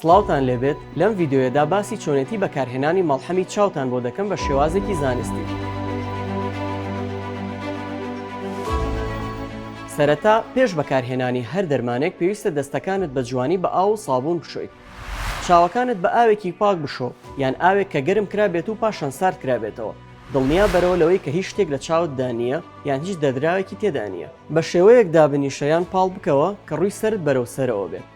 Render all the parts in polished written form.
سڵاوتان لێبێت لەم ڤیدیۆیەدا باسی چۆنێتی بەکارهێنانی مەڵحەمی چاوتان بۆ دەکەم بە شێوازێکی زانستی. سەرەتا پێش بەکارهێنانی هەر دەرمانێک پێویستە دەستەکانت بە جوانی بە ئاو و سابوون بشۆیت. چاوەکانت بە ئاوێکی پاک بشۆ یان ئاوێک کە گەرم کرابێت و پاشان سارد کرابێتەوە. دڵنیا بەرەوە لەوەی کە هیچ شتێک لە چاوتدا نییە یان هیچ دەدراوێکی تێدا نییە. بە شێوەیەک دابنیشە یان پاڵ بکەوە کە ڕووی سەرت بەرەو سەرەوە بێت.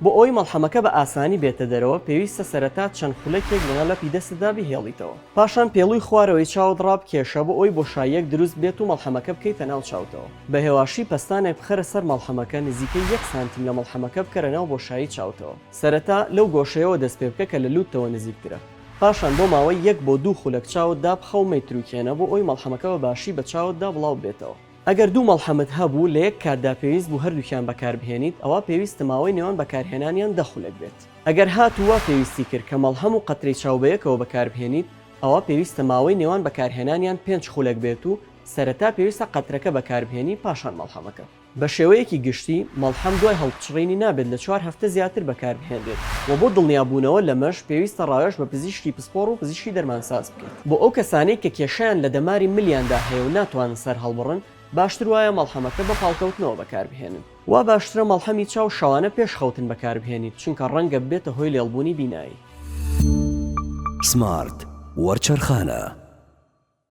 بۆ ئەوی مەڵحەمەکە بە ئاسانی بێتە دەرەوە پێویستە سەرەتا چەند خولەکێک لەناو لەپی دەستتدا بهێڵیتەوە. پاشان پێڵووی خوارەوەی چاوت ڕابکێشە بۆ ئەوی بۆشاییەک دروست بێت و مەڵحەمەکە بکەیتە ناو چاوتەوە. بە هێواشی پەستانێک بخەرە سەر مەڵحەمەکە نزیکەی 1 سانتیم لە مەڵحەمەکە بکەرە ناو بۆشایی چاوتەوە. سەرەتا لەو گۆشەیەوە دەست پێ بکە کە لە لووتەوە نزیکترە. پاشان بۆ ماوەی 1 بۆ 2 خولەک چاوتدا بخە و مەیتروکێنە بۆ ئەوی مەڵحەمەکە بە باشی بە چاوتدا بڵاو بێتەوە. ئەگەر دوو مەڵحەمت هەبوو لە یەک کاتدا پێویست بوو هەردووکیان بەکاربهێنیت ئەوە پێویستە ماوەی نێوان بەکارهێنانیان 10 خولەک بێت. ئەگەر هاتووە پێویستی کرد کە مەڵحەم و قەترەی چاو بەیەکەوە بەکاربهێنیت ئەوە پێویستە ماوەی نێوان بەکارهێنانیان 5 خولەک بێت و سەرەتا پێویستە قەترەکە بەکاربهێنی پاشان مەڵحەمەکە. بە شێوەیەکی گشتی مەڵحەم دوای هەڵبچڕینی نابێت لە 4 هەفتە زیاتر بەکاربهێنرێت و بۆ دڵنیابوونەوە لەمەش پێویستە ڕاوێژ بە پزیشکی پسپۆڕ و پزیشکی دەرمانساز بکەیت. بۆ ئەو کەسانەی کە کێشەیان لە دەماری ملیاندا هەیە و ناتوانن سەر هەڵبڕن باشتر وایە مەڵحەمەکە بە پاڵکەوتنەوە بەکاربهێنن. وا باشترە مەڵحەمی چاو شەوانە پێش خەوتن بەکاربهێنیت چونکە ڕەنگە بێتە هۆی لێڵبوونی بینایی. سمارت وەرچەرخانە.